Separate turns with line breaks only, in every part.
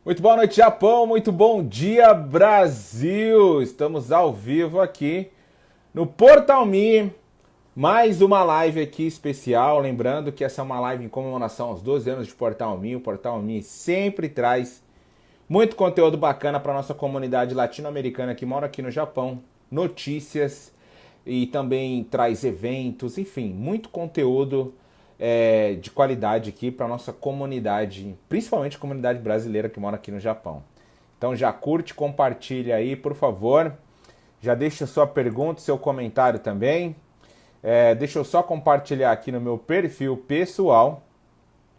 Muito boa noite, Japão. Muito bom dia, Brasil. Estamos ao vivo aqui no Portal Me. Mais uma live aqui especial. Lembrando que essa é uma live em comemoração aos 12 anos de Portal Me. O Portal Me sempre traz muito conteúdo bacana para nossa comunidade latino-americana que mora aqui no Japão. Notícias e também traz eventos, enfim, muito conteúdo de qualidade aqui para nossa comunidade, principalmente a comunidade brasileira que mora aqui no Japão. Então já curte, compartilha aí, por favor. Já deixa sua pergunta, seu comentário também. Deixa eu só compartilhar aqui no meu perfil pessoal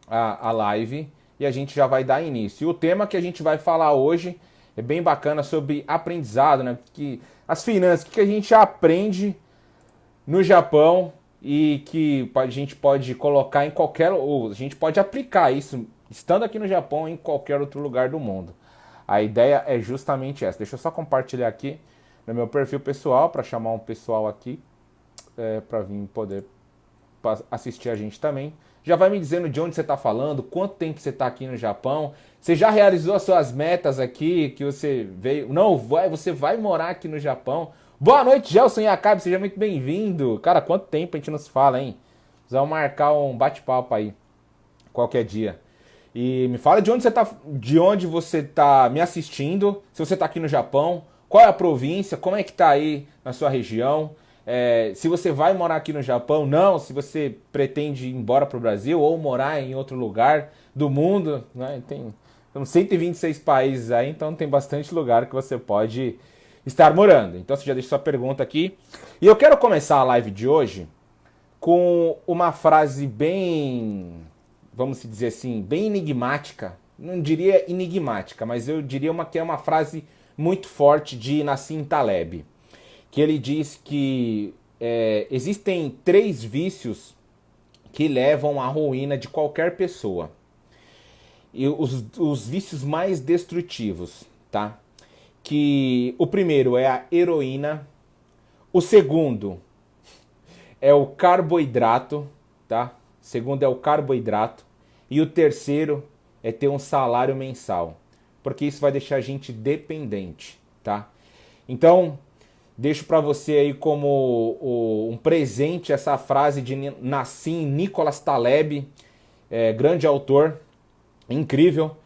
a live e a gente já vai dar início. E o tema que a gente vai falar hoje é bem bacana sobre aprendizado, né? Que as finanças, o que a gente aprende no Japão e que a gente pode colocar em qualquer, ou a gente pode aplicar isso estando aqui no Japão em qualquer outro lugar do mundo. A ideia é justamente essa. Deixa eu só compartilhar aqui no meu perfil pessoal para chamar um pessoal aqui para vir poder assistir a gente também. Já vai me dizendo de onde você está falando, quanto tempo você está aqui no Japão. Você já realizou as suas metas aqui, que você veio... Não, você vai morar aqui no Japão. Boa noite, Gelson Yakabe, seja muito bem-vindo. Cara, quanto tempo a gente não se fala, hein? Vamos marcar um bate-papo aí, qualquer dia. E me fala de onde você tá me assistindo, se você tá aqui no Japão, qual é a província, como é que tá aí na sua região, se você vai morar aqui no Japão, não, se você pretende ir embora pro Brasil ou morar em outro lugar do mundo, né? Tem 126 países aí, então tem bastante lugar que você pode estar morando. Então você já deixa sua pergunta aqui. E eu quero começar a live de hoje com uma frase bem, vamos dizer assim, bem enigmática. Não diria enigmática, mas eu diria que é uma frase muito forte de Nassim Taleb. Que ele diz que existem 3 vícios que levam à ruína de qualquer pessoa. E os vícios mais destrutivos, tá? Que o primeiro é a heroína, o segundo é o carboidrato, tá? O segundo é o carboidrato e o terceiro é ter um salário mensal, porque isso vai deixar a gente dependente, tá? Então, deixo para você aí como um presente essa frase de Nassim Nicholas Taleb, grande autor, incrível,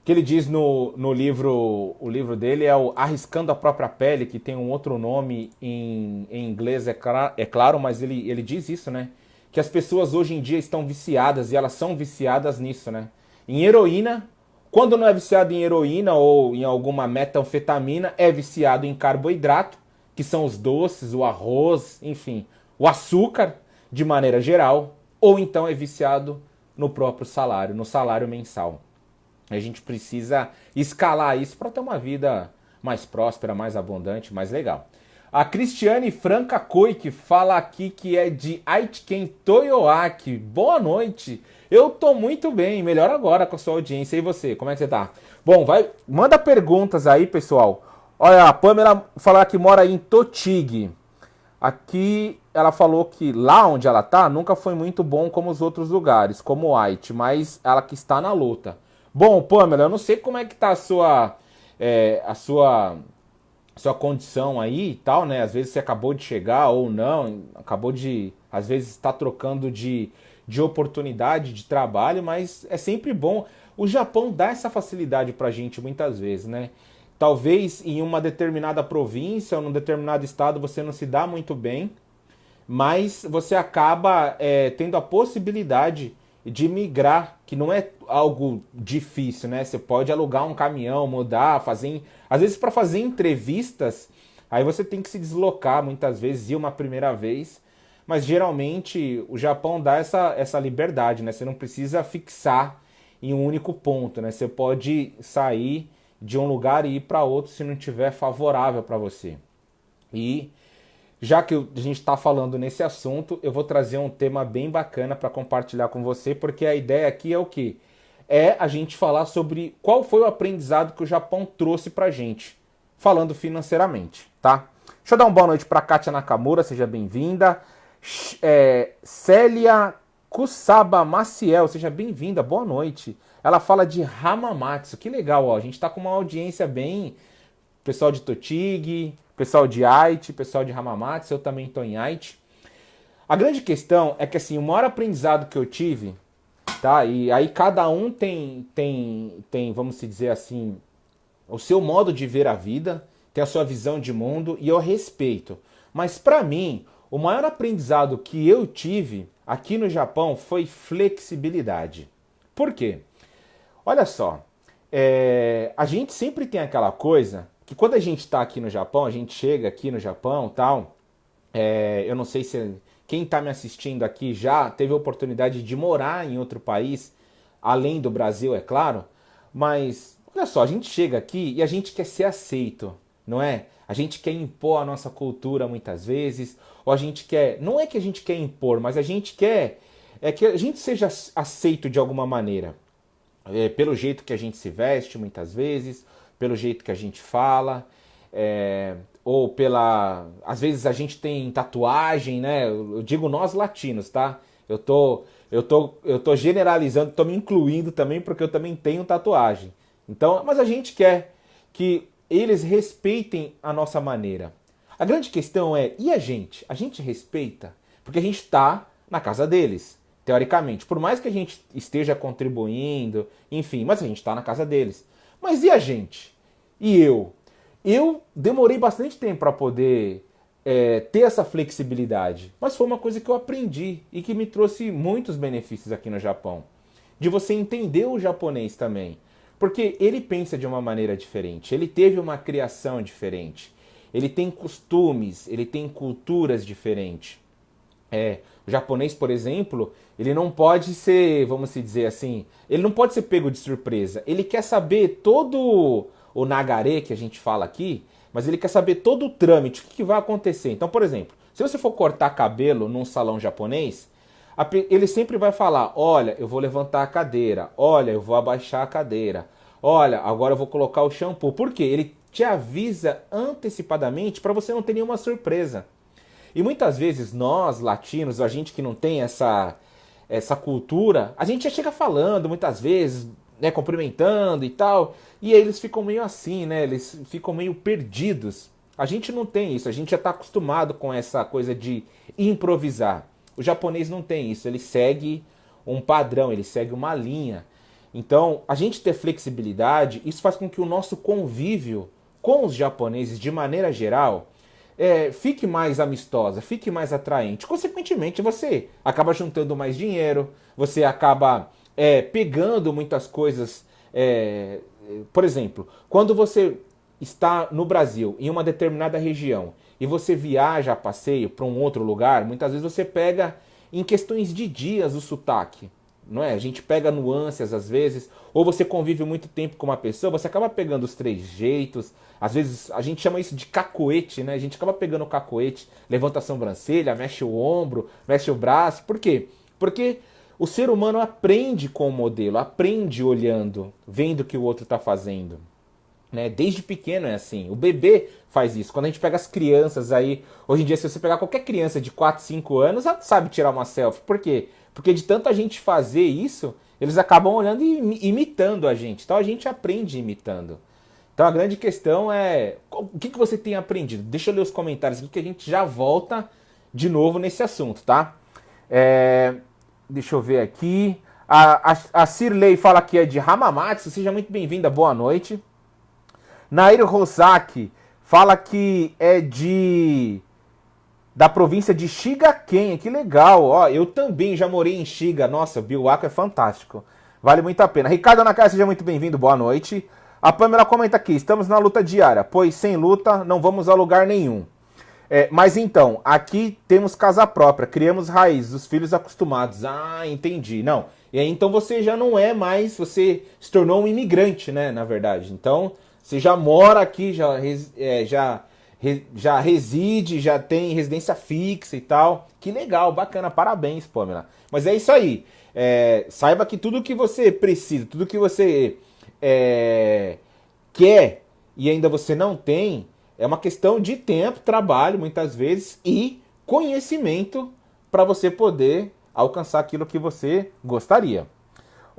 que ele diz no livro, o livro dele é o Arriscando a Própria Pele, que tem um outro nome em inglês, é claro, mas ele diz isso, né? Que as pessoas hoje em dia estão viciadas, e elas são viciadas nisso, né? Em heroína, quando não é viciado em heroína ou em alguma metanfetamina, é viciado em carboidrato, que são os doces, o arroz, enfim, o açúcar, de maneira geral, ou então é viciado no próprio salário, no salário mensal. A gente precisa escalar isso para ter uma vida mais próspera, mais abundante, mais legal. A Cristiane Franca Koik fala aqui que é de Aitken Toyoaki. Boa noite. Eu tô muito bem, melhor agora com a sua audiência. E você, como é que você tá? Bom, manda perguntas aí, pessoal. Olha, a Pamela falar que mora em Totig. Aqui ela falou que lá onde ela tá nunca foi muito bom como os outros lugares, como Haiti, mas ela que está na luta. Bom, Pamela, eu não sei como é que tá a sua condição aí e tal, né? Às vezes você acabou de chegar ou não, às vezes está trocando de oportunidade de trabalho, mas é sempre bom. O Japão dá essa facilidade pra gente muitas vezes, né? Talvez em uma determinada província ou num determinado estado você não se dá muito bem, mas você acaba tendo a possibilidade de migrar, que não é algo difícil, né? Você pode alugar um caminhão, mudar, fazer... Às vezes para fazer entrevistas, aí você tem que se deslocar, muitas vezes ir uma primeira vez, mas geralmente o Japão dá essa liberdade, né? Você não precisa fixar em um único ponto, né? Você pode sair de um lugar e ir para outro se não tiver favorável para você. E já que a gente está falando nesse assunto, eu vou trazer um tema bem bacana para compartilhar com você, porque a ideia aqui é o quê? É a gente falar sobre qual foi o aprendizado que o Japão trouxe para a gente, falando financeiramente, tá? Deixa eu dar uma boa noite para Kátia Nakamura, seja bem-vinda. Célia Kusaba Maciel, seja bem-vinda, boa noite. ela fala de Hamamatsu. Que legal, ó. A gente tá com uma audiência bem... Pessoal de Tochigi, pessoal de Aichi, pessoal de Hamamatsu, eu também tô em Aichi. A grande questão é que, assim, o maior aprendizado que eu tive, tá? E aí cada um tem, vamos dizer assim, o seu modo de ver a vida, tem a sua visão de mundo, e eu respeito. Mas para mim, o maior aprendizado que eu tive aqui no Japão foi flexibilidade. Por quê? Olha só, a gente sempre tem aquela coisa que quando a gente está aqui no Japão, a gente chega aqui no Japão e tal, eu não sei se quem está me assistindo aqui já teve a oportunidade de morar em outro país, além do Brasil, é claro, mas olha só, a gente chega aqui e a gente quer ser aceito, não é? A gente quer impor a nossa cultura muitas vezes, ou a gente quer, não é que a gente quer impor, mas a gente quer que a gente seja aceito de alguma maneira. Pelo jeito que a gente se veste muitas vezes, pelo jeito que a gente fala, ou pela... Às vezes a gente tem tatuagem, né? Eu digo nós latinos, tá? Eu tô generalizando, tô me incluindo também, porque eu também tenho tatuagem. Então, mas a gente quer que eles respeitem a nossa maneira. A grande questão é, e a gente? A gente respeita? Porque a gente tá na casa deles, teoricamente. Por mais que a gente esteja contribuindo, enfim, mas a gente tá na casa deles. Mas e a gente? E eu? Eu demorei bastante tempo para poder ter essa flexibilidade. Mas foi uma coisa que eu aprendi e que me trouxe muitos benefícios aqui no Japão. De você entender o japonês também. Porque ele pensa de uma maneira diferente. Ele teve uma criação diferente. Ele tem costumes, ele tem culturas diferentes. O japonês, por exemplo, ele não pode ser, vamos dizer assim, ele não pode ser pego de surpresa. Ele quer saber todo o nagaré que a gente fala aqui, mas ele quer saber todo o trâmite, o que vai acontecer. Então, por exemplo, se você for cortar cabelo num salão japonês, ele sempre vai falar, olha, eu vou levantar a cadeira, olha, eu vou abaixar a cadeira, olha, agora eu vou colocar o shampoo. Por quê? Ele te avisa antecipadamente para você não ter nenhuma surpresa. E muitas vezes nós, latinos, a gente que não tem essa cultura, a gente já chega falando muitas vezes, né, cumprimentando e tal, e aí eles ficam meio assim, né, eles ficam meio perdidos. A gente não tem isso, a gente já está acostumado com essa coisa de improvisar. O japonês não tem isso, ele segue um padrão, ele segue uma linha. Então, a gente ter flexibilidade, isso faz com que o nosso convívio com os japoneses, de maneira geral, fique mais amistosa, fique mais atraente. Consequentemente, você acaba juntando mais dinheiro, você acaba pegando muitas coisas. Por exemplo, quando você está no Brasil, em uma determinada região, e você viaja a passeio para um outro lugar, muitas vezes você pega em questões de dias o sotaque. Não é? A gente pega nuances às vezes, ou você convive muito tempo com uma pessoa, você acaba pegando os trejeitos, às vezes a gente chama isso de cacoete, né? A gente acaba pegando o cacoete, levanta a sobrancelha, mexe o ombro, mexe o braço. Por quê? Porque o ser humano aprende com o modelo, aprende olhando, vendo o que o outro está fazendo. Né? Desde pequeno é assim, o bebê faz isso. Quando a gente pega as crianças aí, hoje em dia se você pegar qualquer criança de 4, 5 anos, ela sabe tirar uma selfie. Por quê? Porque de tanta gente fazer isso, eles acabam olhando e imitando a gente. Então a gente aprende imitando. Então a grande questão é, o que você tem aprendido? Deixa eu ler os comentários aqui que a gente já volta de novo nesse assunto, tá? Deixa eu ver aqui. A Cirlei fala que é de Hamamatsu, seja muito bem-vinda, boa noite. Nairo Rosaki fala que é da província de Shigaken, que legal, ó, eu também já morei em Shiga, nossa, Biwako é fantástico, vale muito a pena. Ricardo Nakaya, seja muito bem-vindo, boa noite. A Pamela comenta aqui, estamos na luta diária, pois sem luta não vamos a lugar nenhum. Mas então, aqui temos casa própria, criamos raízes, os filhos acostumados. Ah, entendi, não. E aí então você já não é mais, você se tornou um imigrante, né, na verdade. Então, você já mora aqui, já reside, já tem residência fixa e tal. Que legal, bacana, parabéns, Pamela. Mas é isso aí. Saiba que tudo que você precisa, tudo que você quer e ainda você não tem, é uma questão de tempo, trabalho, muitas vezes, e conhecimento para você poder alcançar aquilo que você gostaria.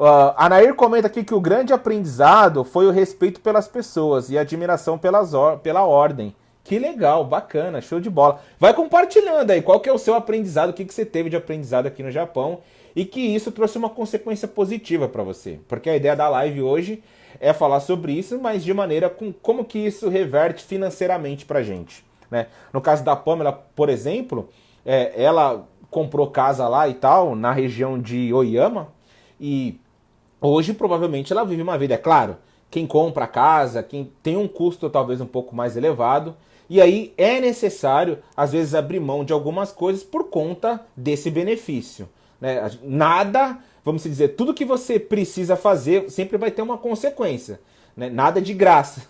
A Nair comenta aqui que o grande aprendizado foi o respeito pelas pessoas e a admiração pela ordem. Que legal, bacana, show de bola. Vai compartilhando aí qual que é o seu aprendizado, o que você teve de aprendizado aqui no Japão e que isso trouxe uma consequência positiva para você. Porque a ideia da live hoje é falar sobre isso, mas de maneira como que isso reverte financeiramente pra gente, né? No caso da Pamela, por exemplo, ela comprou casa lá e tal, na região de Oyama, e hoje provavelmente ela vive uma vida, é claro, quem compra casa, quem tem um custo talvez um pouco mais elevado, e aí é necessário, às vezes, abrir mão de algumas coisas por conta desse benefício, né? Nada, vamos dizer, tudo que você precisa fazer sempre vai ter uma consequência, né? Nada de graça.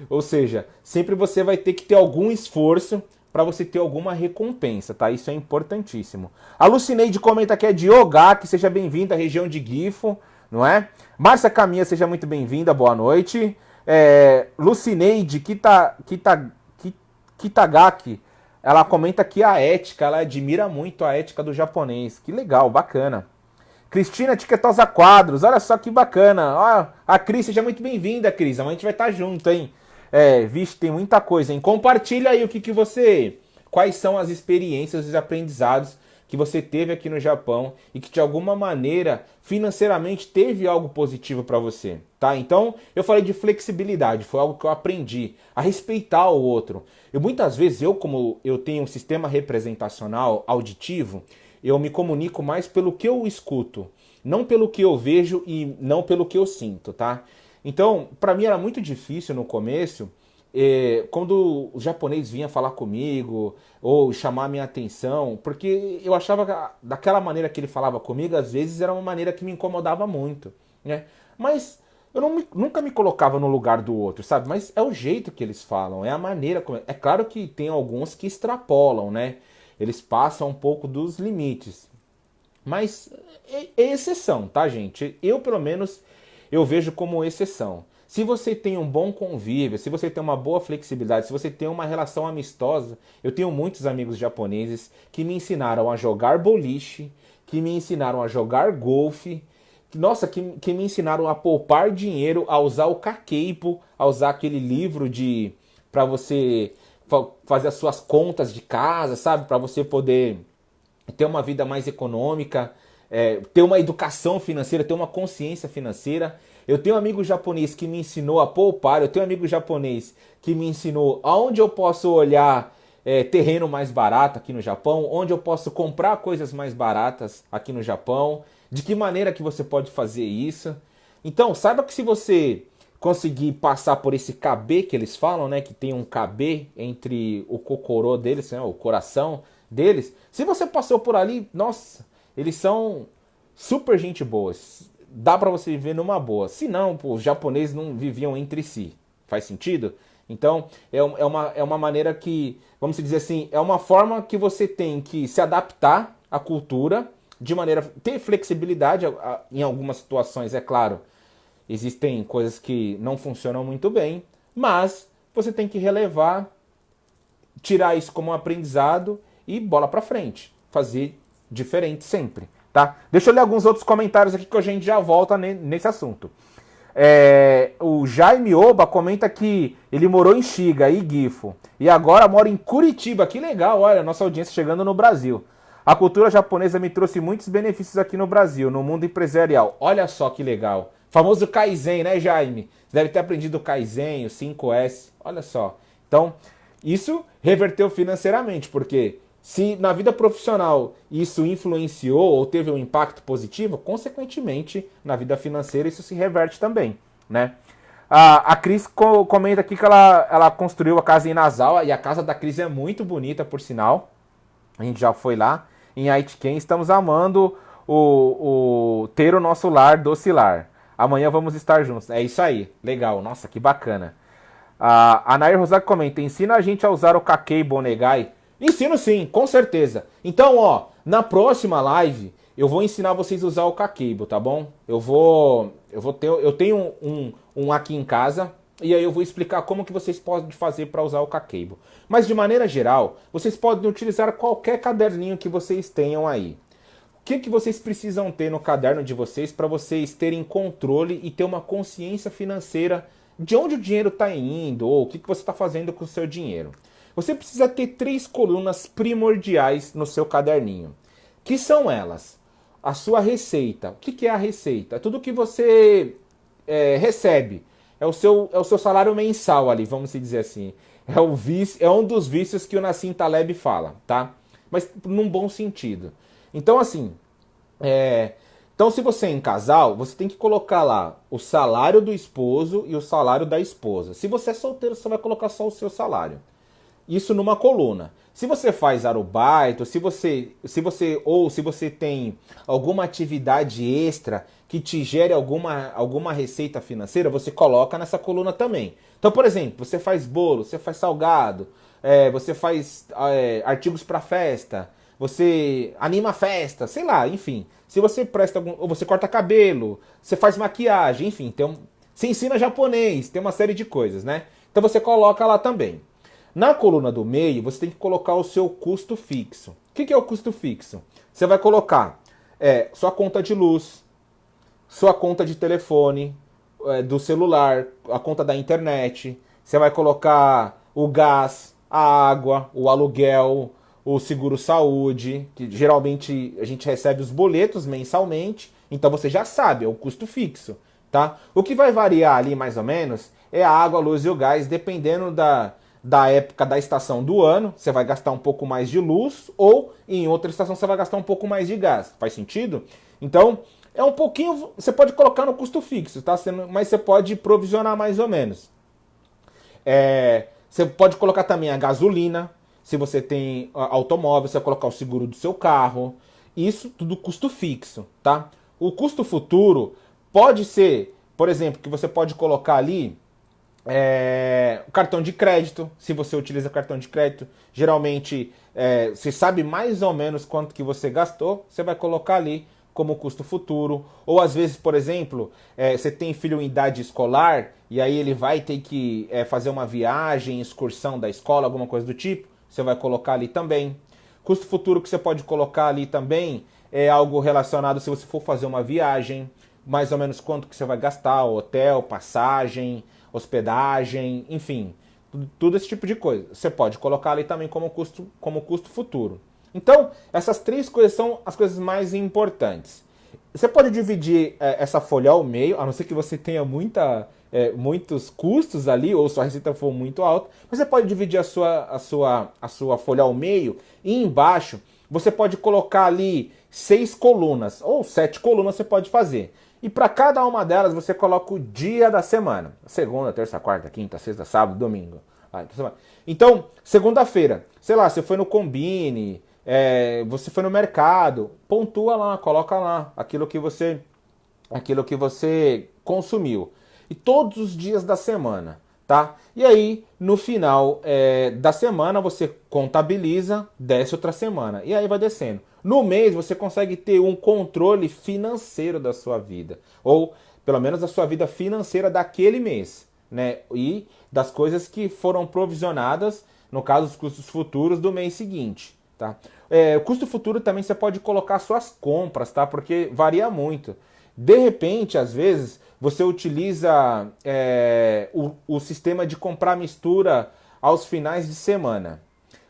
Ou seja, sempre você vai ter que ter algum esforço para você ter alguma recompensa, tá? Isso é importantíssimo. A Lucineide comenta que é de Ogaki, seja bem-vinda à região de Gifu, não é? Márcia Caminha, seja muito bem-vinda, boa noite. Lucineide Kitagaki, ela comenta que a ética, ela admira muito a ética do japonês. Que legal, bacana. Cristina Tiquetosa Quadros, olha só que bacana. Ó, a Cris, seja muito bem-vinda, Cris. Amanhã a gente vai estar junto, hein? Vixe, tem muita coisa, hein? Compartilha aí quais são as experiências, os aprendizados que você teve aqui no Japão e que de alguma maneira, financeiramente, teve algo positivo para você, tá? Então, eu falei de flexibilidade, foi algo que eu aprendi, a respeitar o outro. Muitas vezes, como eu tenho um sistema representacional auditivo, eu me comunico mais pelo que eu escuto, não pelo que eu vejo e não pelo que eu sinto, tá? Então, para mim era muito difícil no começo, quando o japonês vinha falar comigo ou chamar minha atenção, porque eu achava que daquela maneira que ele falava comigo, às vezes era uma maneira que me incomodava muito, né? Mas eu nunca me colocava no lugar do outro, sabe? Mas é o jeito que eles falam, é a maneira como... É claro que tem alguns que extrapolam, né? Eles passam um pouco dos limites. Mas é exceção, tá, gente? Eu, pelo menos, eu vejo como exceção. Se você tem um bom convívio, se você tem uma boa flexibilidade, se você tem uma relação amistosa, eu tenho muitos amigos japoneses que me ensinaram a jogar boliche, que me ensinaram a jogar golfe, que me ensinaram a poupar dinheiro, a usar o Kakeibo, a usar aquele livro para você fazer as suas contas de casa, sabe? Para você poder ter uma vida mais econômica, ter uma educação financeira, ter uma consciência financeira. Eu tenho um amigo japonês que me ensinou a poupar, eu tenho um amigo japonês que me ensinou aonde eu posso olhar terreno mais barato aqui no Japão, onde eu posso comprar coisas mais baratas aqui no Japão, de que maneira que você pode fazer isso. Então, saiba que se você conseguir passar por esse KB que eles falam, né, que tem um KB entre o kokoro deles, né, o coração deles, se você passou por ali, nossa, eles são super gente boas. Dá pra você viver numa boa. Se não, os japoneses não viviam entre si. Faz sentido? Então, é uma maneira que, vamos dizer assim, é uma forma que você tem que se adaptar à cultura, de maneira... ter flexibilidade em algumas situações, é claro. Existem coisas que não funcionam muito bem, mas você tem que relevar, tirar isso como um aprendizado e bola pra frente. Fazer diferente sempre. Tá? Deixa eu ler alguns outros comentários aqui que a gente já volta nesse assunto. O Jaime Oba comenta que ele morou em Shiga e Gifu e agora mora em Curitiba. Que legal, olha, nossa audiência chegando no Brasil. A cultura japonesa me trouxe muitos benefícios aqui no Brasil, no mundo empresarial. Olha só que legal. Famoso Kaizen, né, Jaime? Você deve ter aprendido o Kaizen, o 5S. Olha só. Então, isso reverteu financeiramente, porque... se na vida profissional isso influenciou ou teve um impacto positivo, consequentemente, na vida financeira isso se reverte também, né? A Cris comenta aqui que ela construiu a casa em Nazawa, e a casa da Cris é muito bonita, por sinal. A gente já foi lá, em Aitken. Estamos amando ter o nosso lar docilar. Amanhã vamos estar juntos. É isso aí, legal, nossa, que bacana. A Nair Rosato comenta, ensina a gente a usar o Kakei Bonegai. Ensino sim, com certeza. Então, ó, na próxima live eu vou ensinar vocês a usar o Kakeibo, tá bom? Eu tenho um aqui em casa e aí eu vou explicar como que vocês podem fazer para usar o Kakeibo. Mas de maneira geral, vocês podem utilizar qualquer caderninho que vocês tenham aí. que vocês precisam ter no caderno de vocês para vocês terem controle e ter uma consciência financeira de onde o dinheiro está indo ou o que você está fazendo com o seu dinheiro? Você precisa ter 3 colunas primordiais no seu caderninho. Que são elas? A sua receita. O que é a receita? É tudo que você recebe. É o seu salário mensal ali, vamos dizer assim. É um dos vícios que o Nassim Taleb fala, tá? Mas num bom sentido. Então, assim, então se você é em casal, você tem que colocar lá o salário do esposo e o salário da esposa. Se você é solteiro, você vai colocar só o seu salário. Isso numa coluna. Se você faz arubaito, se você tem alguma atividade extra que te gere alguma receita financeira, você coloca nessa coluna também. Então, por exemplo, você faz bolo, você faz salgado, você faz artigos para festa, você anima festa, sei lá, enfim. Se você ou você corta cabelo, você faz maquiagem, enfim, você ensina japonês, tem uma série de coisas, né? Então você coloca lá também. Na coluna do meio, você tem que colocar o seu custo fixo. O que é o custo fixo? Você vai colocar sua conta de luz, sua conta de telefone, do celular, a conta da internet. Você vai colocar o gás, a água, o aluguel, o seguro-saúde, que geralmente a gente recebe os boletos mensalmente. Então você já sabe, é o custo fixo, tá? O que vai variar ali mais ou menos é a água, a luz e o gás, dependendo da época da estação do ano, você vai gastar um pouco mais de luz, ou em outra estação você vai gastar um pouco mais de gás. Faz sentido? Então, é um pouquinho, você pode colocar no custo fixo, tá? Mas você pode provisionar mais ou menos. Você pode colocar também a gasolina, se você tem automóvel, você vai colocar o seguro do seu carro. Isso tudo custo fixo, tá? O custo futuro pode ser, por exemplo, que você pode colocar ali o cartão de crédito, se você utiliza cartão de crédito, geralmente você sabe mais ou menos quanto que você gastou, você vai colocar ali como custo futuro. Ou às vezes, por exemplo, você tem filho em idade escolar e aí ele vai ter que fazer uma viagem, excursão da escola, alguma coisa do tipo, você vai colocar ali também. Custo futuro que você pode colocar ali também é algo relacionado se você for fazer uma viagem, mais ou menos quanto que você vai gastar, hotel, passagem, hospedagem, enfim, tudo esse tipo de coisa. Você pode colocar ali também como custo futuro. Então, essas 3 coisas são as coisas mais importantes. Você pode dividir essa folha ao meio, a não ser que você tenha muitos custos ali, ou sua receita for muito alta, mas você pode dividir a sua folha ao meio, e embaixo você pode colocar ali 6 colunas, ou 7 colunas você pode fazer. E para cada uma delas você coloca o dia da semana. Segunda, terça, quarta, quinta, sexta, sábado, domingo. Então, segunda-feira, sei lá, você foi no Combine, você foi no mercado, pontua lá, coloca lá aquilo que você consumiu. E todos os dias da semana, tá? E aí, no final da semana, você contabiliza, desce outra semana. E aí vai descendo. No mês, você consegue ter um controle financeiro da sua vida. Ou, pelo menos, da sua vida financeira daquele mês, né? E das coisas que foram provisionadas, no caso, os custos futuros do mês seguinte, tá? O custo futuro também você pode colocar suas compras, tá? Porque varia muito. De repente, às vezes, você utiliza o sistema de comprar mistura aos finais de semana.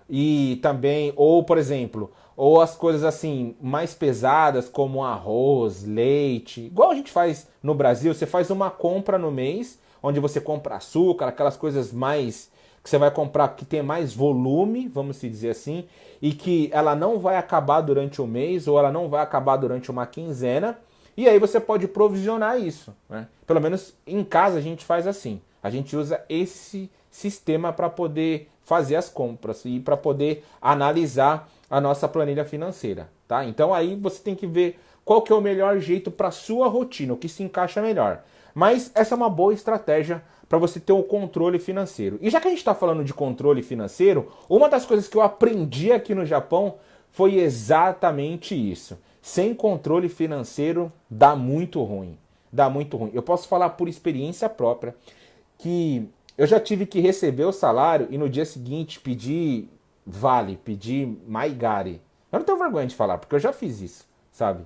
E também, ou por exemplo, ou as coisas assim mais pesadas como arroz, leite, igual a gente faz no Brasil, você faz uma compra no mês, onde você compra açúcar, aquelas coisas mais que você vai comprar que tem mais volume, vamos dizer assim, e que ela não vai acabar durante o mês ou ela não vai acabar durante uma quinzena. E aí você pode provisionar isso, né? Pelo menos em casa a gente faz assim. A gente usa esse sistema para poder fazer as compras e para poder analisar a nossa planilha financeira, tá? Então aí você tem que ver qual que é o melhor jeito para a sua rotina, o que se encaixa melhor. Mas essa é uma boa estratégia para você ter o controle financeiro. E já que a gente está falando de controle financeiro, uma das coisas que eu aprendi aqui no Japão foi exatamente isso. Sem controle financeiro dá muito ruim. Dá muito ruim. Eu posso falar por experiência própria que eu já tive que receber o salário e no dia seguinte pedir vale, pedir maigari. Eu não tenho vergonha de falar, porque eu já fiz isso, sabe?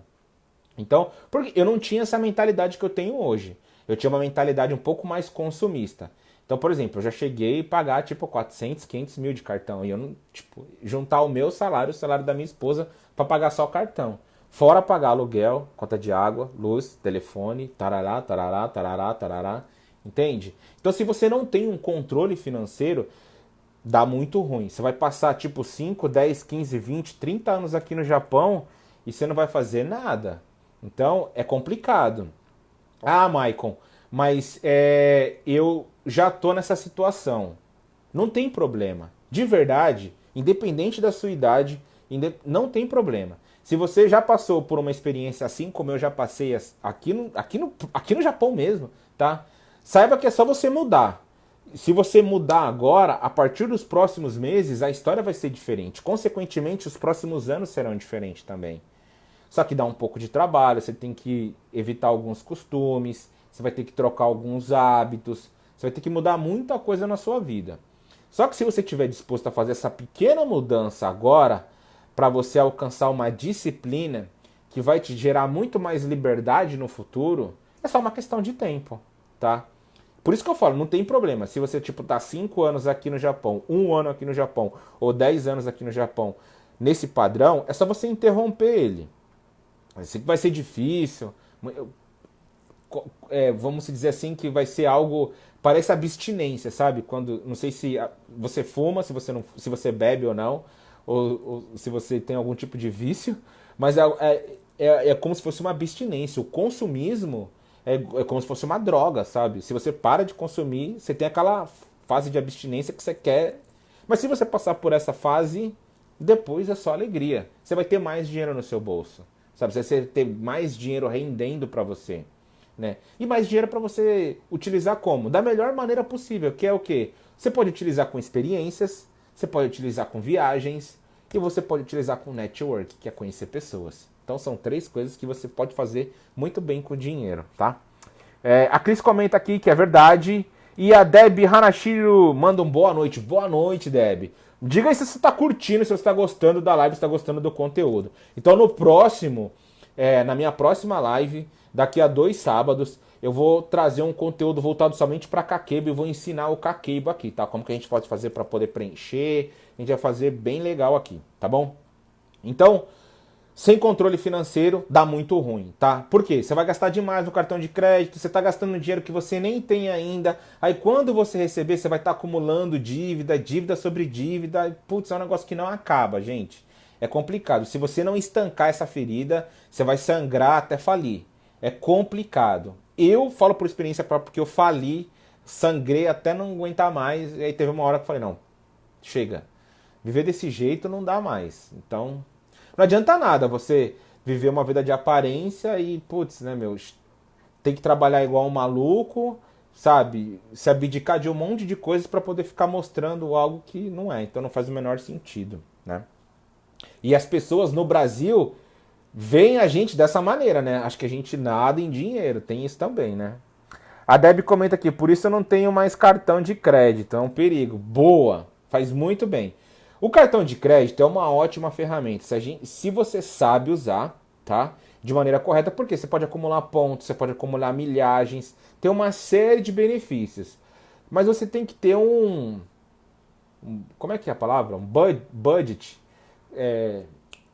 Então, porque eu não tinha essa mentalidade que eu tenho hoje. Eu tinha uma mentalidade um pouco mais consumista. Então, por exemplo, eu já cheguei a pagar, tipo, 400, 500 mil de cartão. E eu não, tipo, juntar o meu salário, o salário da minha esposa, para pagar só o cartão. Fora pagar aluguel, conta de água, luz, telefone, tarará, tarará, tarará, tarará. Entende? Então, se você não tem um controle financeiro, dá muito ruim. Você vai passar, tipo, 5, 10, 15, 20, 30 anos aqui no Japão e você não vai fazer nada. Então, é complicado. Ah, Maicon, mas eu já tô nessa situação. Não tem problema. De verdade, independente da sua idade, não tem problema. Se você já passou por uma experiência assim como eu já passei aqui no Japão mesmo, tá? Saiba que é só você mudar. Se você mudar agora, a partir dos próximos meses, a história vai ser diferente. Consequentemente, os próximos anos serão diferentes também. Só que dá um pouco de trabalho, você tem que evitar alguns costumes, você vai ter que trocar alguns hábitos, você vai ter que mudar muita coisa na sua vida. Só que se você estiver disposto a fazer essa pequena mudança agora, para você alcançar uma disciplina que vai te gerar muito mais liberdade no futuro, é só uma questão de tempo, tá? Por isso que eu falo, não tem problema. Se você tipo tá 5 anos aqui no Japão, 1 ano aqui no Japão, ou 10 anos aqui no Japão, nesse padrão, é só você interromper ele. Vai ser difícil, vamos dizer assim, que vai ser algo, parece abstinência, sabe? Quando, não sei se você fuma, se você bebe ou não, ou se você tem algum tipo de vício, mas é como se fosse uma abstinência. O consumismo é como se fosse uma droga, sabe? Se você para de consumir, você tem aquela fase de abstinência que você quer, mas se você passar por essa fase, depois é só alegria. Você vai ter mais dinheiro no seu bolso. Sabe, você ter mais dinheiro rendendo para você, né? E mais dinheiro para você utilizar como? Da melhor maneira possível, que é o quê? Você pode utilizar com experiências, você pode utilizar com viagens e você pode utilizar com network, que é conhecer pessoas. Então são 3 coisas que você pode fazer muito bem com o dinheiro, tá? A Cris comenta aqui que é verdade. E a Deb Hanashiro manda um boa noite. Boa noite, Deb. Diga aí se você está curtindo, se você está gostando da live, se está gostando do conteúdo. Então no próximo, na minha próxima live, daqui a 2 sábados, eu vou trazer um conteúdo voltado somente para Kakeibo e vou ensinar o Kakeibo aqui, tá? Como que a gente pode fazer para poder preencher. A gente vai fazer bem legal aqui, tá bom? Então, sem controle financeiro, dá muito ruim, tá? Por quê? Você vai gastar demais no cartão de crédito, você está gastando dinheiro que você nem tem ainda, aí quando você receber, você vai estar acumulando dívida, dívida sobre dívida, putz, é um negócio que não acaba, gente. É complicado. Se você não estancar essa ferida, você vai sangrar até falir. É complicado. Eu falo por experiência própria, porque eu fali, sangrei até não aguentar mais, e aí teve uma hora que eu falei, não, chega. Viver desse jeito não dá mais. Então, não adianta nada você viver uma vida de aparência e, putz, né, meu, tem que trabalhar igual um maluco, sabe? Se abdicar de um monte de coisas para poder ficar mostrando algo que não é. Então não faz o menor sentido, né? E as pessoas no Brasil veem a gente dessa maneira, né? Acho que a gente nada em dinheiro, tem isso também, né? A Deb comenta aqui, por isso eu não tenho mais cartão de crédito, é um perigo. Boa, faz muito bem. O cartão de crédito é uma ótima ferramenta, se você sabe usar, tá? De maneira correta, porque você pode acumular pontos, você pode acumular milhagens, tem uma série de benefícios. Mas você tem que ter como é que é a palavra? Um budget.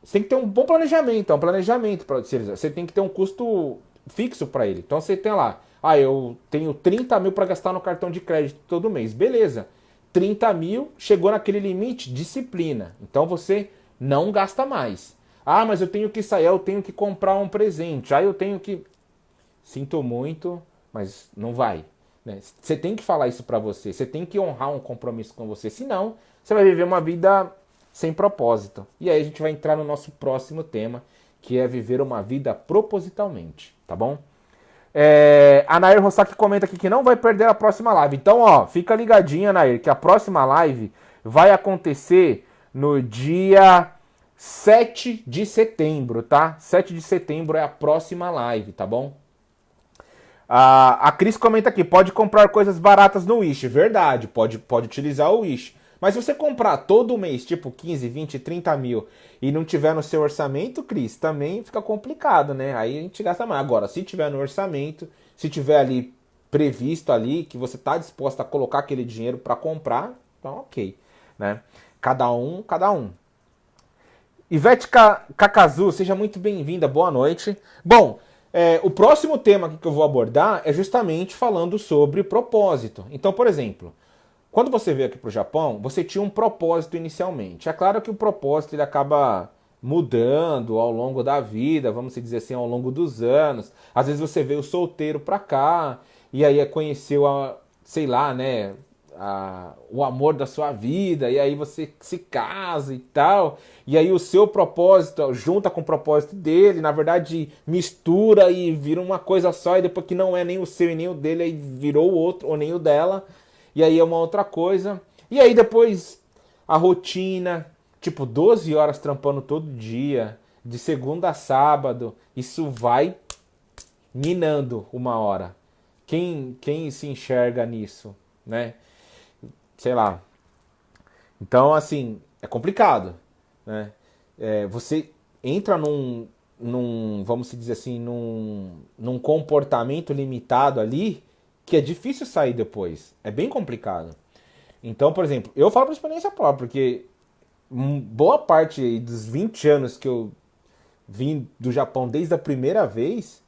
Você tem que ter um bom planejamento, para utilizar. Você tem que ter um custo fixo para ele. Então você tem lá, eu tenho 30 mil para gastar no cartão de crédito todo mês, beleza. 30 mil, chegou naquele limite, disciplina. Então você não gasta mais. Mas eu tenho que sair, eu tenho que comprar um presente. Eu tenho que... Sinto muito, mas não vai. Né? Você tem que falar isso pra você. Você tem que honrar um compromisso com você. Senão, você vai viver uma vida sem propósito. E aí a gente vai entrar no nosso próximo tema, que é viver uma vida propositalmente. Tá bom? A Nair Rosaki comenta aqui que não vai perder a próxima live. Então, fica ligadinha, Nair, que a próxima live vai acontecer no dia 7 de setembro, tá? 7 de setembro é a próxima live, tá bom? A Cris comenta aqui, pode comprar coisas baratas no Wish. Verdade, pode utilizar o Wish. Mas se você comprar todo mês, tipo 15, 20, 30 mil, e não tiver no seu orçamento, Cris, também fica complicado, né? Aí a gente gasta mais. Agora, se tiver no orçamento, se tiver ali previsto ali, que você está disposto a colocar aquele dinheiro para comprar, então ok, né? Cada um, cada um. Ivete Cacazu, seja muito bem-vinda, boa noite. Bom, o próximo tema que eu vou abordar é justamente falando sobre propósito. Então, por exemplo, quando você veio aqui para o Japão, você tinha um propósito inicialmente. É claro que o propósito ele acaba mudando ao longo da vida, vamos dizer assim, ao longo dos anos. Às vezes você veio solteiro para cá e aí conheceu sei lá, né, o amor da sua vida, e aí você se casa e tal, e aí o seu propósito junta com o propósito dele, na verdade mistura e vira uma coisa só, e depois que não é nem o seu e nem o dele, aí virou o outro, ou nem o dela, e aí é uma outra coisa, e aí depois a rotina, tipo 12 horas trampando todo dia, de segunda a sábado, isso vai minando uma hora. Quem se enxerga nisso, né? Sei lá. Então, assim, é complicado, né? Você entra vamos dizer assim, num comportamento limitado ali que é difícil sair depois. É bem complicado. Então, por exemplo, eu falo por experiência própria, porque boa parte dos 20 anos que eu vim do Japão desde a primeira vez,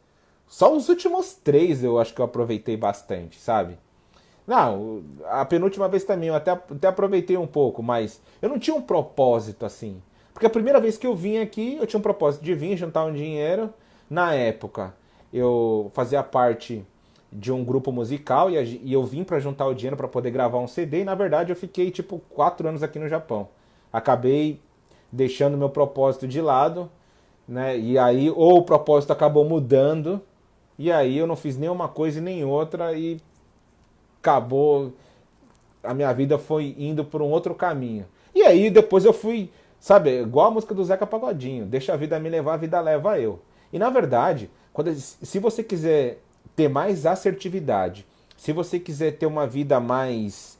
só os últimos 3 eu acho que eu aproveitei bastante, sabe? Não, a penúltima vez também eu até aproveitei um pouco, mas eu não tinha um propósito assim. Porque a primeira vez que eu vim aqui, eu tinha um propósito de vir juntar um dinheiro. Na época, eu fazia parte de um grupo musical e eu vim para juntar o dinheiro para poder gravar um CD. E na verdade eu fiquei tipo 4 anos aqui no Japão. Acabei deixando meu propósito de lado, né? E aí, ou o propósito acabou mudando, e aí eu não fiz nenhuma coisa e nem outra e acabou, a minha vida foi indo por um outro caminho. E aí depois eu fui, sabe, igual a música do Zeca Pagodinho, deixa a vida me levar, a vida leva eu. E na verdade, se você quiser ter mais assertividade, se você quiser ter uma vida mais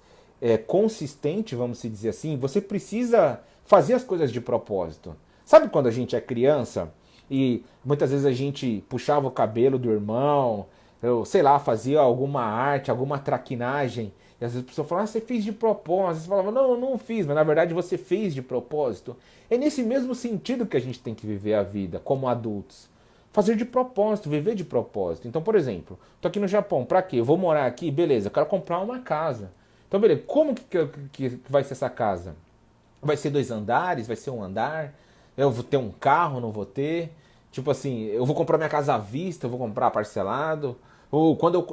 consistente, vamos dizer assim, você precisa fazer as coisas de propósito. Sabe quando a gente é criança e muitas vezes a gente puxava o cabelo do irmão, eu, sei lá, fazia alguma arte, alguma traquinagem, e às vezes a pessoa falava, você fez de propósito. Às vezes falava, não, eu não fiz, mas na verdade você fez de propósito. É nesse mesmo sentido que a gente tem que viver a vida, como adultos. Fazer de propósito, viver de propósito. Então, por exemplo, tô aqui no Japão, pra quê? Eu vou morar aqui, beleza, eu quero comprar uma casa. Então, beleza, como que vai ser essa casa? Vai ser 2 andares? Vai ser 1 andar? Eu vou ter um carro? Não vou ter? Tipo assim, eu vou comprar minha casa à vista? Eu vou comprar parcelado? Ou quando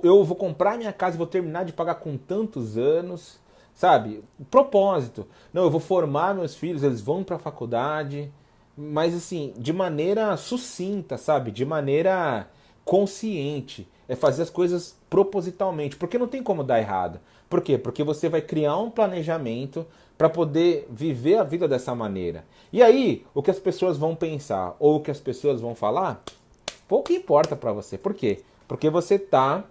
eu vou comprar minha casa e vou terminar de pagar com tantos anos, sabe? O propósito. Não, eu vou formar meus filhos, eles vão para a faculdade, mas assim, de maneira sucinta, sabe? De maneira consciente. É fazer as coisas propositalmente, porque não tem como dar errado. Por quê? Porque você vai criar um planejamento para poder viver a vida dessa maneira. E aí, o que as pessoas vão pensar ou o que as pessoas vão falar, pouco importa para você. Por quê? Porque você está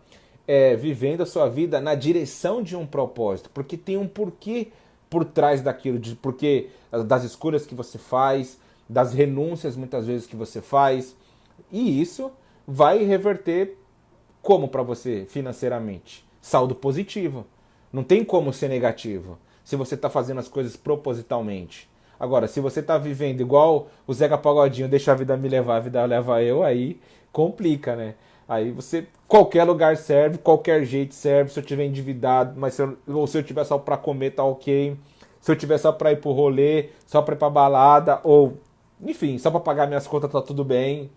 vivendo a sua vida na direção de um propósito, porque tem um porquê por trás daquilo, porque das escolhas que você faz, das renúncias muitas vezes que você faz, e isso vai reverter como para você financeiramente? Saldo positivo. Não tem como ser negativo se você está fazendo as coisas propositalmente. Agora, se você está vivendo igual o Zeca Pagodinho, deixa a vida me levar, a vida leva eu, aí complica, né? Aí você, qualquer lugar serve, qualquer jeito serve, se eu tiver endividado, ou se eu tiver só para comer, tá ok. Se eu tiver só para ir pro rolê, só para ir pra balada, ou, enfim, só para pagar minhas contas, tá tudo bem.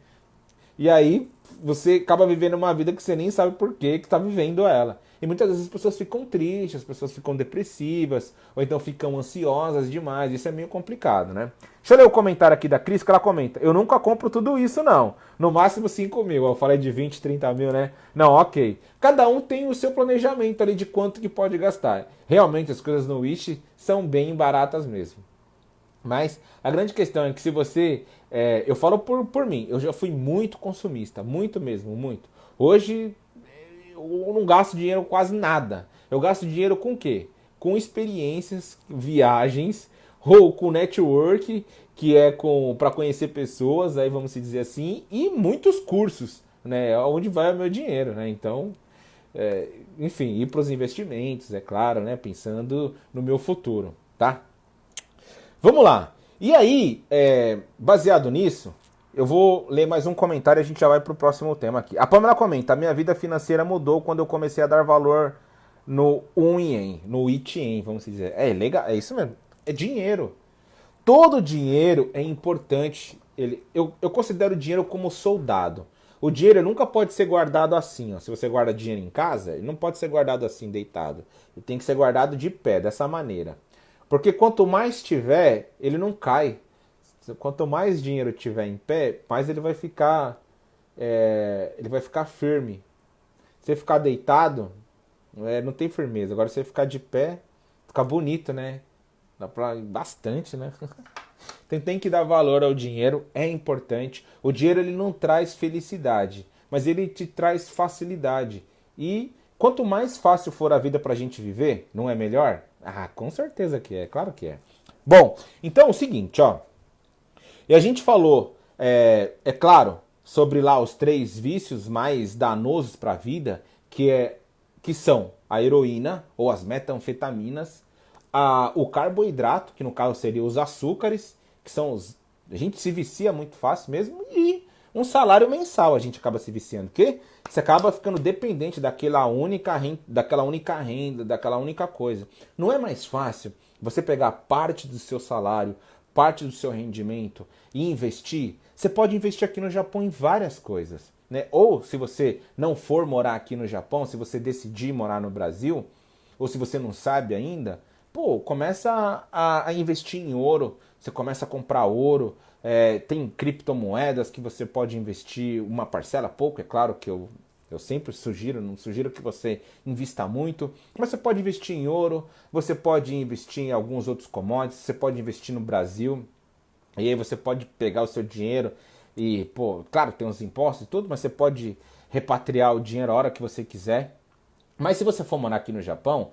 E aí você acaba vivendo uma vida que você nem sabe por que está vivendo ela. E muitas vezes as pessoas ficam tristes, as pessoas ficam depressivas, ou então ficam ansiosas demais. Isso é meio complicado, né? Deixa eu ler o comentário aqui da Cris, que ela comenta. Eu nunca compro tudo isso, não. No máximo 5 mil. Eu falei de 20, 30 mil, né? Não, ok. Cada um tem o seu planejamento ali de quanto que pode gastar. Realmente as coisas no Wish são bem baratas mesmo. Mas a grande questão é que se você... eu falo por mim, eu já fui muito consumista, muito mesmo, muito. Hoje eu não gasto dinheiro quase nada. Eu gasto dinheiro com o quê? com experiências, viagens, ou com network, que é para conhecer pessoas, aí vamos dizer assim, e muitos cursos, né? Onde vai o meu dinheiro, né? Então, enfim, ir para os investimentos, é claro, né? Pensando no meu futuro, tá? Vamos lá. E aí, baseado nisso, eu vou ler mais um comentário e a gente já vai para o próximo tema aqui. A Pamela comenta: a minha vida financeira mudou quando eu comecei a dar valor no Yen, no Itien, vamos dizer. É legal, é isso mesmo. É dinheiro. Todo dinheiro é importante. Eu considero o dinheiro como soldado. O dinheiro nunca pode ser guardado assim. Ó. Se você guarda dinheiro em casa, ele não pode ser guardado assim, deitado. Ele tem que ser guardado de pé, dessa maneira. Porque quanto mais tiver, ele não cai. Quanto mais dinheiro tiver em pé, mais ele vai ficar firme. Se você ficar deitado, não tem firmeza. Agora, se você ficar de pé, fica bonito, né? Dá pra bastante, né? Então tem que dar valor ao dinheiro, é importante. O dinheiro ele não traz felicidade, mas ele te traz facilidade. E quanto mais fácil for a vida pra gente viver, não é melhor? Ah, com certeza que é, claro que é. Bom, então é o seguinte, ó. E a gente falou, claro, sobre lá os 3 vícios mais danosos para a vida, que são a heroína ou as metanfetaminas, o carboidrato, que no caso seria os açúcares, que são a gente se vicia muito fácil mesmo, e um salário mensal a gente acaba se viciando, porque você acaba ficando dependente daquela única renda, daquela única coisa. Não é mais fácil você pegar parte do seu salário, parte do seu rendimento e investir? Você pode investir aqui no Japão em várias coisas, né? Ou se você não for morar aqui no Japão, se você decidir morar no Brasil, ou se você não sabe ainda, começa a investir em ouro, você começa a comprar ouro, tem criptomoedas que você pode investir uma parcela, pouco, é claro que eu sempre sugiro, não sugiro que você invista muito, mas você pode investir em ouro, você pode investir em alguns outros commodities, você pode investir no Brasil, e aí você pode pegar o seu dinheiro e, claro, tem os impostos e tudo, mas você pode repatriar o dinheiro a hora que você quiser. Mas se você for morar aqui no Japão,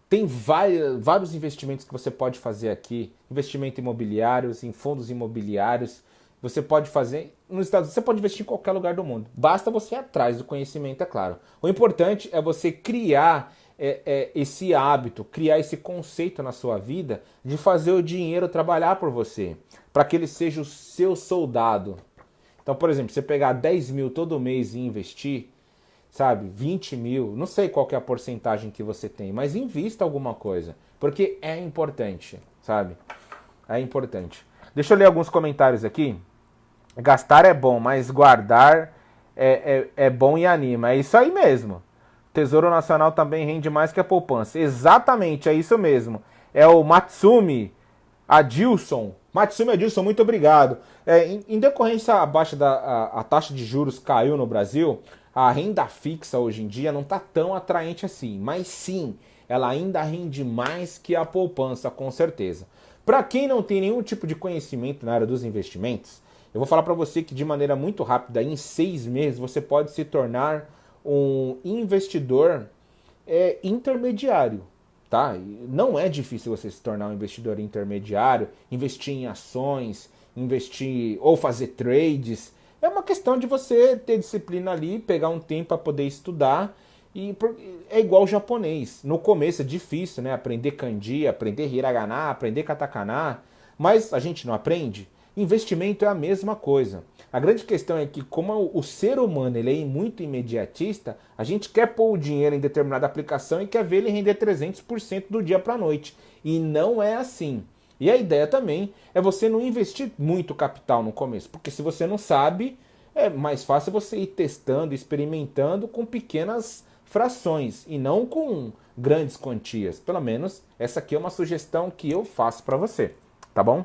tem vários investimentos que você pode fazer aqui, investimento imobiliários, em fundos imobiliários. Você pode fazer nos Estados Unidos, você pode investir em qualquer lugar do mundo. Basta você ir atrás do conhecimento, é claro. O importante é você criar esse hábito, criar esse conceito na sua vida de fazer o dinheiro trabalhar por você, para que ele seja o seu soldado. Então, por exemplo, você pegar 10 mil todo mês e investir, sabe, 20 mil, não sei qual que é a porcentagem que você tem, mas invista alguma coisa, porque é importante, sabe? É importante. Deixa eu ler alguns comentários aqui. Gastar é bom, mas guardar é bom e anima. É isso aí mesmo. Tesouro Nacional também rende mais que a poupança. Exatamente, é isso mesmo. É o Matsumi Adilson. Matsumi Adilson, muito obrigado. Em decorrência abaixo a taxa de juros caiu no Brasil, a renda fixa hoje em dia não está tão atraente assim. Mas sim, ela ainda rende mais que a poupança, com certeza. Para quem não tem nenhum tipo de conhecimento na área dos investimentos, eu vou falar para você que de maneira muito rápida, em 6 meses, você pode se tornar um investidor intermediário, tá? Não é difícil você se tornar um investidor intermediário, investir em ações, investir ou fazer trades. É uma questão de você ter disciplina ali, pegar um tempo para poder estudar. E é igual o japonês. No começo é difícil, né? Aprender kanji, aprender hiragana, aprender katakana, mas a gente não aprende. Investimento é a mesma coisa. A grande questão é que, como o ser humano ele é muito imediatista, a gente quer pôr o dinheiro em determinada aplicação e quer ver ele render 300% do dia para a noite. E não é assim. E a ideia também é você não investir muito capital no começo, porque se você não sabe, é mais fácil você ir testando, experimentando com pequenas frações e não com grandes quantias. Pelo menos essa aqui é uma sugestão que eu faço para você, tá bom?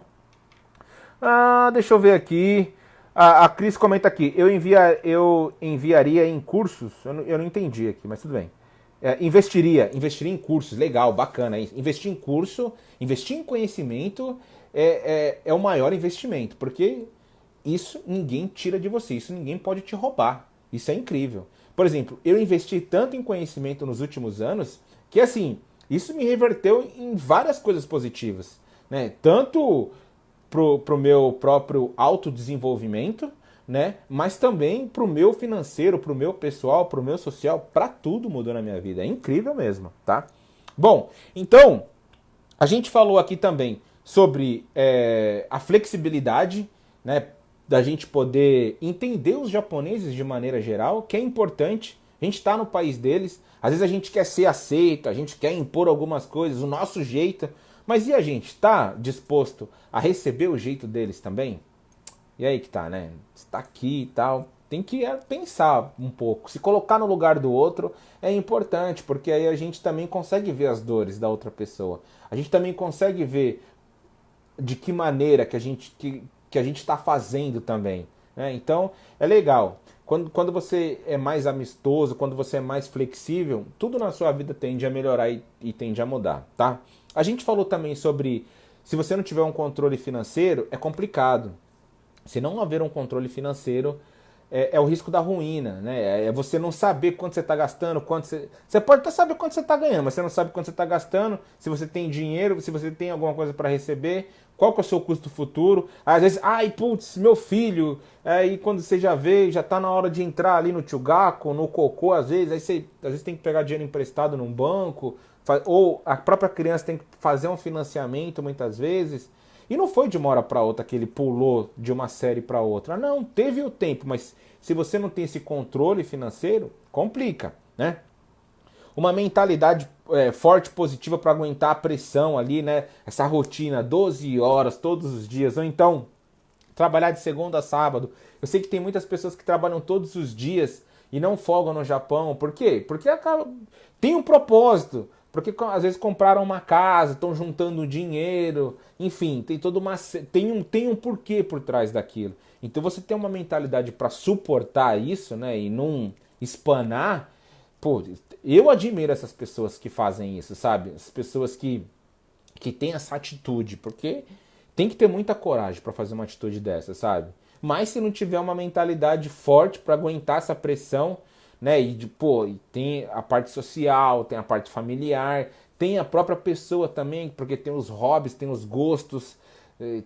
Deixa eu ver aqui. A Cris comenta aqui. Eu enviaria em cursos. Eu não entendi aqui, mas tudo bem. Investiria em cursos. Legal, bacana. Investir em curso, investir em conhecimento é o maior investimento. Porque isso ninguém tira de você. Isso ninguém pode te roubar. Isso é incrível. Por exemplo, eu investi tanto em conhecimento nos últimos anos que, assim, isso me reverteu em várias coisas positivas, né? Tanto pro meu próprio autodesenvolvimento, né? Mas também pro meu financeiro, pro meu pessoal, pro meu social, para tudo mudou na minha vida. É incrível mesmo, tá? Bom, então a gente falou aqui também sobre a flexibilidade, né? Da gente poder entender os japoneses de maneira geral, que é importante. A gente está no país deles, às vezes a gente quer ser aceito, a gente quer impor algumas coisas, o nosso jeito, mas e a gente está disposto a receber o jeito deles também? E aí que tá, né? Está aqui e tal, tem que pensar um pouco, se colocar no lugar do outro é importante, porque aí a gente também consegue ver as dores da outra pessoa, a gente também consegue ver de que maneira que a gente está fazendo também, né? Então é legal. Quando você é mais amistoso, quando você é mais flexível, tudo na sua vida tende a melhorar e tende a mudar, tá? A gente falou também sobre se você não tiver um controle financeiro, é complicado. Se não haver um controle financeiro, é o risco da ruína, né? É você não saber quanto você está gastando, você pode até saber quanto você está ganhando, mas você não sabe quanto você está gastando, se você tem dinheiro, se você tem alguma coisa para receber, qual que é o seu custo futuro. Às vezes, ai, putz, meu filho, aí quando você já vê, já está na hora de entrar ali no Tchugaco, no Cocô, às vezes, aí você às vezes tem que pegar dinheiro emprestado num banco, ou a própria criança tem que fazer um financiamento muitas vezes. E não foi de uma hora para outra que ele pulou de uma série para outra. Não, teve o tempo, mas se você não tem esse controle financeiro, complica, né? Uma mentalidade forte, positiva para aguentar a pressão ali, né? Essa rotina, 12 horas todos os dias, ou então trabalhar de segunda a sábado. Eu sei que tem muitas pessoas que trabalham todos os dias e não folgam no Japão. Por quê? Porque tem um propósito. Porque às vezes compraram uma casa, estão juntando dinheiro, enfim, tem toda uma tem um porquê por trás daquilo. Então você tem uma mentalidade para suportar isso, né, e não espanar. Pô, eu admiro essas pessoas que fazem isso, sabe? As pessoas que têm essa atitude, porque tem que ter muita coragem para fazer uma atitude dessa, sabe? Mas se não tiver uma mentalidade forte para aguentar essa pressão, né? E tem a parte social, tem a parte familiar, tem a própria pessoa também, porque tem os hobbies, tem os gostos,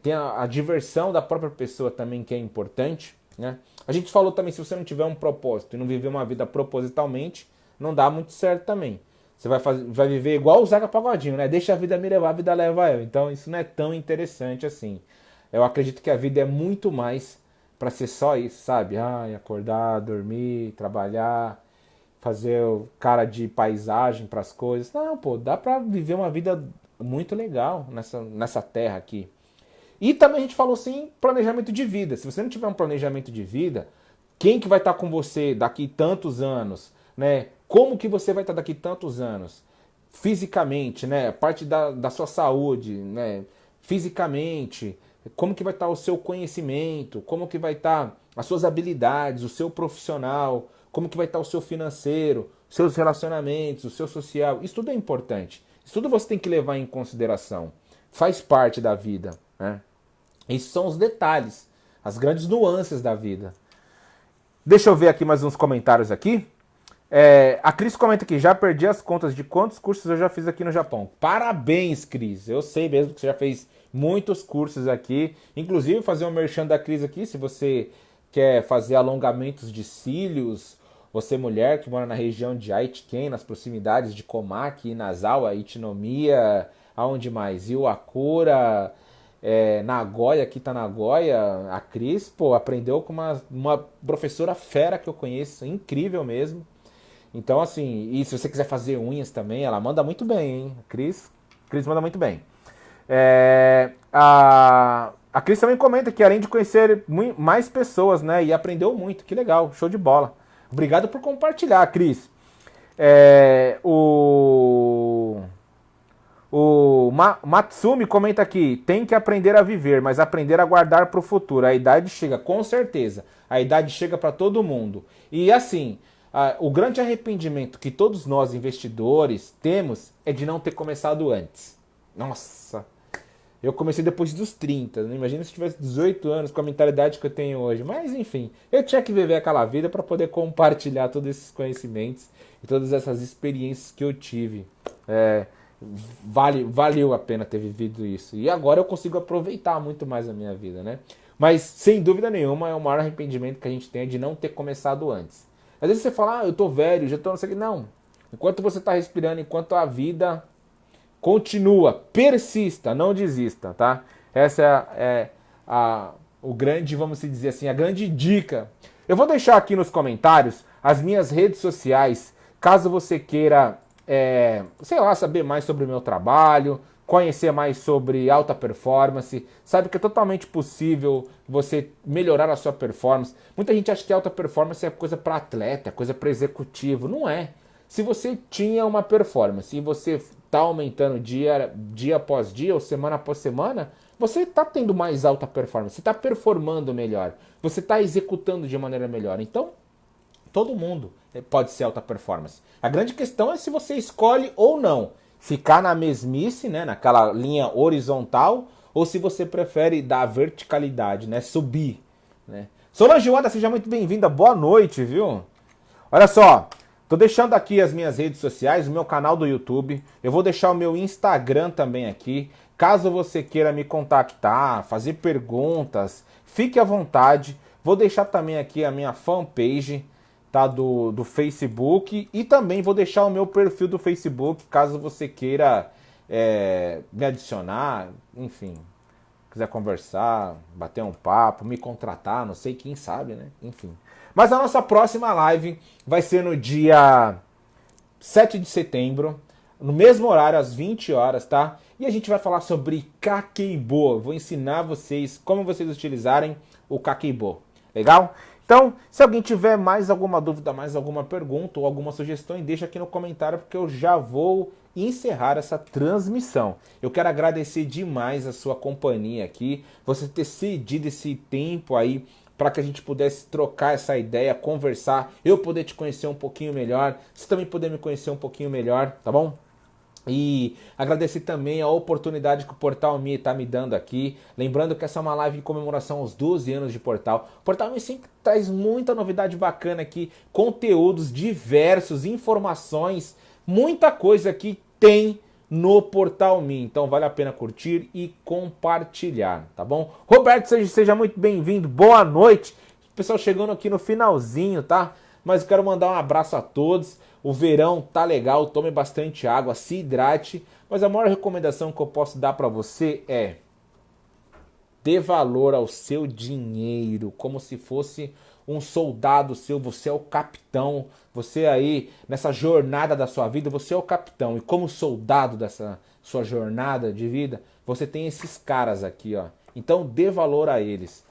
tem a diversão da própria pessoa também, que é importante, né? A gente falou também, se você não tiver um propósito e não viver uma vida propositalmente, não dá muito certo também. Você vai viver igual o Zeca Pagodinho, né? Deixa a vida me levar, a vida leva eu. Então isso não é tão interessante assim. Eu acredito que a vida é muito mais para ser só isso, sabe? Ai, acordar, dormir, trabalhar, fazer o cara de paisagem para as coisas. Não, pô, dá para viver uma vida muito legal nessa terra aqui. E também a gente falou sim, planejamento de vida. Se você não tiver um planejamento de vida, quem que vai estar com você daqui tantos anos, né? Como que você vai estar daqui tantos anos? Fisicamente, né? Parte da sua saúde, né? Fisicamente, como que vai estar o seu conhecimento, como que vai estar as suas habilidades, o seu profissional, como que vai estar o seu financeiro, seus relacionamentos, o seu social. Isso tudo é importante. Isso tudo você tem que levar em consideração. Faz parte da vida, né? Esses são os detalhes, as grandes nuances da vida. Deixa eu ver aqui mais uns comentários aqui. A Cris comenta aqui, já perdi as contas de quantos cursos eu já fiz aqui no Japão. Parabéns, Cris. Eu sei mesmo que você já fez muitos cursos aqui. Inclusive, fazer um merchan da Cris aqui, se você quer fazer alongamentos de cílios, você mulher que mora na região de Aichiken, nas proximidades de Komaki, Inazawa, Ichinomiya, aonde mais? Iwakura, Nagoya, aqui tá Nagoya. A Cris, pô, aprendeu com uma professora fera que eu conheço, incrível mesmo. Então, assim, e se você quiser fazer unhas também, ela manda muito bem, hein? Cris manda muito bem. A Cris também comenta que além de conhecer mais pessoas, né, e aprendeu muito, que legal, show de bola. Obrigado por compartilhar, Cris. O Matsumi comenta aqui, tem que aprender a viver, mas aprender a guardar para o futuro. A idade chega, com certeza, a idade chega para todo mundo. E assim, o grande arrependimento que todos nós investidores temos é de não ter começado antes. Nossa, eu comecei depois dos 30, né? Imagina se eu tivesse 18 anos com a mentalidade que eu tenho hoje. Mas enfim, eu tinha que viver aquela vida para poder compartilhar todos esses conhecimentos e todas essas experiências que eu tive. valeu a pena ter vivido isso. E agora eu consigo aproveitar muito mais a minha vida, né? Mas, sem dúvida nenhuma, é o maior arrependimento que a gente tem de não ter começado antes. Às vezes você fala, eu tô velho, já tô não sei o que. Não. Enquanto você tá respirando, enquanto a vida continua, persista, não desista, tá? Essa é o grande, vamos dizer assim, a grande dica. Eu vou deixar aqui nos comentários as minhas redes sociais, caso você queira, sei lá, saber mais sobre o meu trabalho, conhecer mais sobre alta performance. Sabe que é totalmente possível você melhorar a sua performance. Muita gente acha que alta performance é coisa para atleta, é coisa para executivo. Não é. Se você tinha uma performance e você está aumentando dia após dia ou semana após semana, você está tendo mais alta performance, você está performando melhor, você está executando de maneira melhor. Então, todo mundo pode ser alta performance. A grande questão é se você escolhe ou não ficar na mesmice, né, naquela linha horizontal, ou se você prefere dar verticalidade, né, subir. Né. Solange Wada, seja muito bem-vinda, boa noite, viu? Olha só, tô deixando aqui as minhas redes sociais, o meu canal do YouTube, eu vou deixar o meu Instagram também aqui. Caso você queira me contactar, fazer perguntas, fique à vontade. Vou deixar também aqui a minha fanpage, tá, do Facebook, e também vou deixar o meu perfil do Facebook, caso você queira me adicionar, enfim, quiser conversar, bater um papo, me contratar, não sei, quem sabe, né? Enfim. Mas a nossa próxima live vai ser no dia 7 de setembro, no mesmo horário, às 20 horas, tá? E a gente vai falar sobre Kakeibo. Vou ensinar vocês como vocês utilizarem o Kakeibo. Legal? Então, se alguém tiver mais alguma dúvida, mais alguma pergunta ou alguma sugestão, deixa aqui no comentário, porque eu já vou encerrar essa transmissão. Eu quero agradecer demais a sua companhia aqui, você ter cedido esse tempo aí para que a gente pudesse trocar essa ideia, conversar, eu poder te conhecer um pouquinho melhor, você também poder me conhecer um pouquinho melhor, tá bom? E agradecer também a oportunidade que o Portal Me está me dando aqui. Lembrando que essa é uma live em comemoração aos 12 anos de Portal. O Portal Me sempre traz muita novidade bacana aqui, conteúdos diversos, informações, muita coisa que tem no Portal Me. Então vale a pena curtir e compartilhar, tá bom? Roberto, seja muito bem-vindo, boa noite. Pessoal chegando aqui no finalzinho, tá? Mas eu quero mandar um abraço a todos. O verão tá legal, tome bastante água, se hidrate. Mas a maior recomendação que eu posso dar para você é: dê valor ao seu dinheiro, como se fosse um soldado seu. Você é o capitão. Você aí, nessa jornada da sua vida, você é o capitão. E como soldado dessa sua jornada de vida, você tem esses caras aqui, ó. Então dê valor a eles.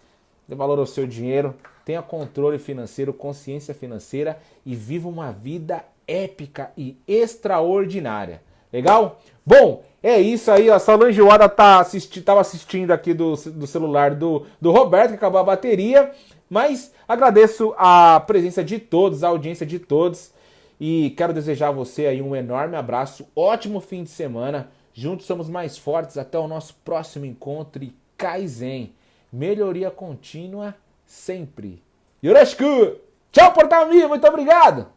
Dê valor ao seu dinheiro, tenha controle financeiro, consciência financeira e viva uma vida épica e extraordinária. Legal? Bom, é isso aí. A Solange Wada estava assistindo aqui do celular do Roberto, que acabou a bateria. Mas agradeço a presença de todos, a audiência de todos. E quero desejar a você aí um enorme abraço, ótimo fim de semana. Juntos somos mais fortes. Até o nosso próximo encontro e Kaizen. Melhoria contínua sempre. Yoroshiku! Tchau, Portal Me! Muito obrigado!